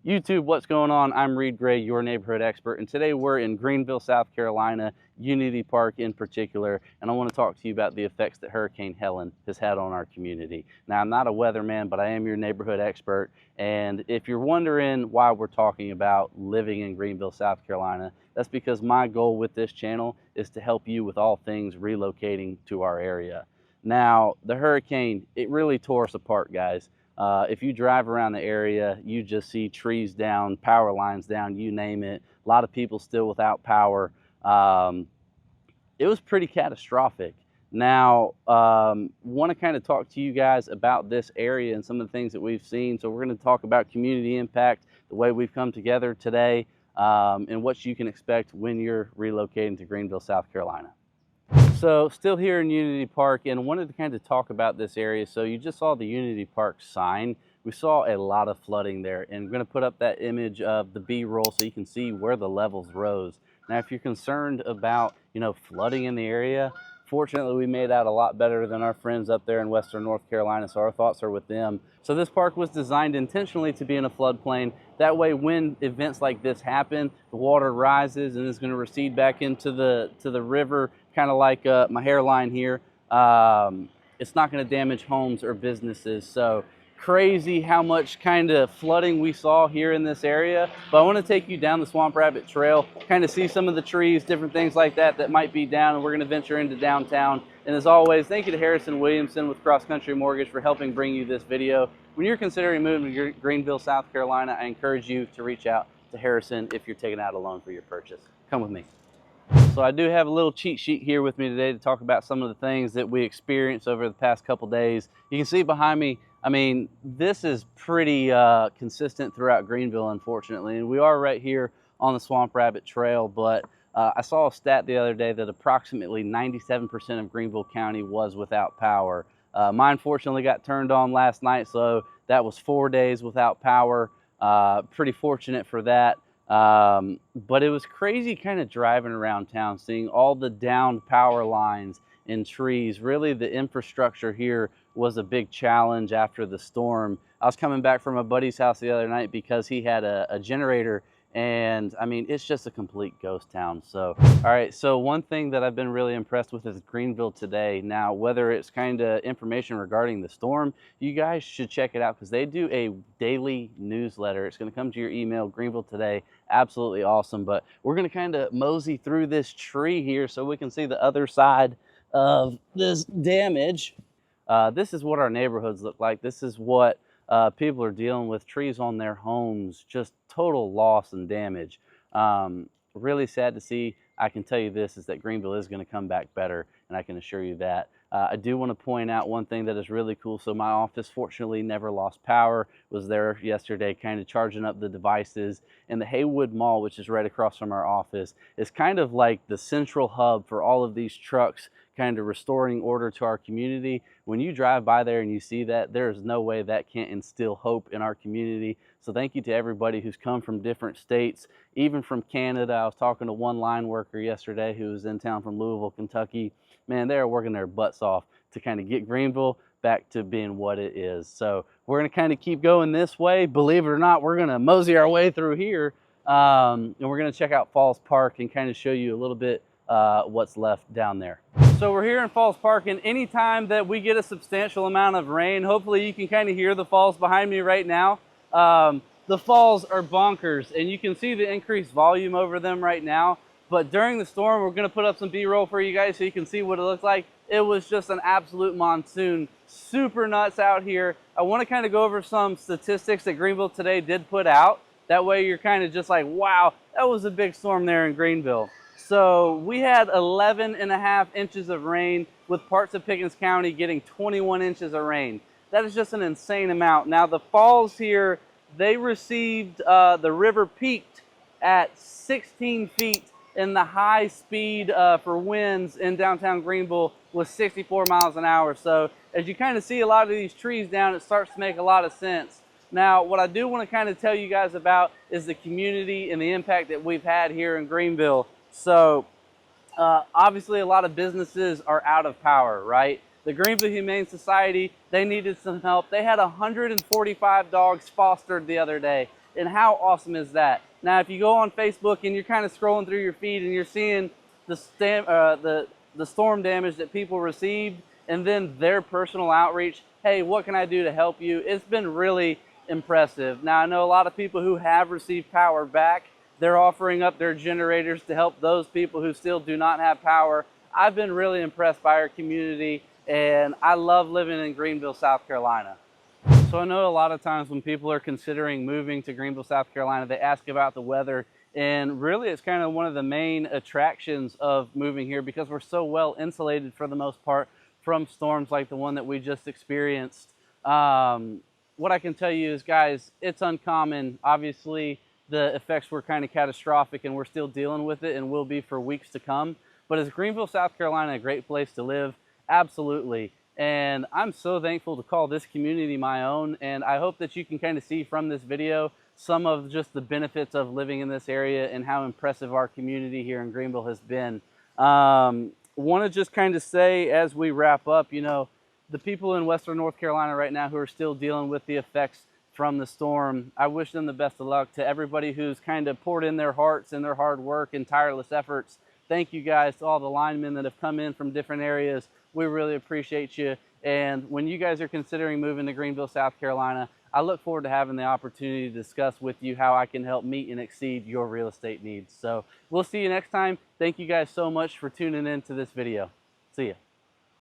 YouTube, what's going on? I'm Reed Gray, your neighborhood expert, and today we're in Greenville, South Carolina, Unity Park in particular, and I want to talk to you about the effects that Hurricane Helene has had on our community. Now, I'm not a weatherman, but I am your neighborhood expert, and if you're wondering why we're talking about living in Greenville, South Carolina, that's because my goal with this channel is to help you with all things relocating to our area. Now, the hurricane, it really tore us apart, guys. If you drive around the area, you just see trees down, power lines down, you name it. A lot of people still without power. It was pretty catastrophic. Now, want to kind of talk to you guys about this area and some of the things that we've seen. So we're going to talk about community impact, the way we've come together today, and what you can expect when you're relocating to Greenville, South Carolina. So still here in Unity Park, and wanted to kind of talk about this area. So you just saw the Unity Park sign. We saw a lot of flooding there, and I'm going to put up that image of the B-roll so you can see where the levels rose. Now, if you're concerned about, flooding in the area, fortunately, we made out a lot better than our friends up there in Western North Carolina, so our thoughts are with them. So this park was designed intentionally to be in a floodplain. That way, when events like this happen, the water rises and is going to recede back into the river, kind of like my hairline here. It's not going to damage homes or businesses. So crazy how much kind of flooding we saw here in this area. But I want to take you down the Swamp Rabbit Trail, kind of see some of the trees, different things like that might be down, and we're going to venture into downtown. And as always, thank you to Harrison Williamson with Cross Country Mortgage for helping bring you this video. When you're considering moving to Greenville, South Carolina, I encourage you to reach out to Harrison if you're taking out a loan for your purchase. Come with me. So I do have a little cheat sheet here with me today to talk about some of the things that we experienced over the past couple days. You can see behind me, this is pretty consistent throughout Greenville, unfortunately. And we are right here on the Swamp Rabbit Trail, but I saw a stat the other day that approximately 97% of Greenville County was without power. Mine fortunately got turned on last night, so that was 4 days without power. Pretty fortunate for that. But it was crazy kind of driving around town, seeing all the downed power lines and trees. Really, the infrastructure here was a big challenge after the storm. I was coming back from a buddy's house the other night because he had a generator, and it's just a complete ghost town. So, all right, so one thing that I've been really impressed with is Greenville Today. Now, whether it's kind of information regarding the storm, you guys should check it out because they do a daily newsletter. It's going to come to your email, Greenville Today. Absolutely awesome. But we're going to kind of mosey through this tree here so we can see the other side of this damage. This is what our neighborhoods look like. This is what people are dealing with, trees on their homes, just total loss and damage. Really sad to see. I can tell you this is that Greenville is going to come back better, and I can assure you that. I do want to point out one thing that is really cool. So my office fortunately never lost power. Was there yesterday kind of charging up the devices. And the Haywood Mall, which is right across from our office, is kind of like the central hub for all of these trucks kind of restoring order to our community. When you drive by there and you see that, there is no way that can't instill hope in our community. So thank you to everybody who's come from different states, even from Canada. I was talking to one line worker yesterday who was in town from Louisville, Kentucky. Man, they're working their butts off to kind of get Greenville back to being what it is. So we're going to kind of keep going this way. Believe it or not, we're going to mosey our way through here. And we're going to check out Falls Park and kind of show you a little bit what's left down there. So we're here in Falls Park, and anytime that we get a substantial amount of rain, hopefully you can kind of hear the falls behind me right now. The falls are bonkers, and you can see the increased volume over them right now. But during the storm, we're going to put up some B-roll for you guys so you can see what it looks like. It was just an absolute monsoon. Super nuts out here. I want to kind of go over some statistics that Greenville Today did put out. That way you're kind of just like, wow, that was a big storm there in Greenville. So we had 11.5 inches of rain, with parts of Pickens County getting 21 inches of rain. That is just an insane amount. Now the falls here, they received, the river peaked at 16 feet, and the high speed for winds in downtown Greenville was 64 miles an hour. So as you kind of see a lot of these trees down, it starts to make a lot of sense. Now, what I do want to kind of tell you guys about is the community and the impact that we've had here in Greenville. So obviously a lot of businesses are out of power, right? The Greenville Humane Society, they needed some help. They had 145 dogs fostered the other day. And how awesome is that? Now, if you go on Facebook and you're kind of scrolling through your feed and you're seeing the storm damage that people received and then their personal outreach, hey, what can I do to help you? It's been really impressive. Now, I know a lot of people who have received power back, they're offering up their generators to help those people who still do not have power. I've been really impressed by our community, and I love living in Greenville, South Carolina. So I know a lot of times when people are considering moving to Greenville, South Carolina, they ask about the weather, and really it's kind of one of the main attractions of moving here because we're so well insulated for the most part from storms like the one that we just experienced. What I can tell you is, guys, it's uncommon. Obviously, the effects were kind of catastrophic and we're still dealing with it and will be for weeks to come. But is Greenville, South Carolina a great place to live? Absolutely. And I'm so thankful to call this community my own. And I hope that you can kind of see from this video some of just the benefits of living in this area and how impressive our community here in Greenville has been. Want to just kind of say as we wrap up, you know, the people in Western North Carolina right now who are still dealing with the effects from the storm, I wish them the best of luck. To everybody who's kind of poured in their hearts and their hard work and tireless efforts, thank you guys. To all the linemen that have come in from different areas, we really appreciate you. And when you guys are considering moving to Greenville, South Carolina, I look forward to having the opportunity to discuss with you how I can help meet and exceed your real estate needs. So we'll see you next time. Thank you guys so much for tuning in to this video. See ya.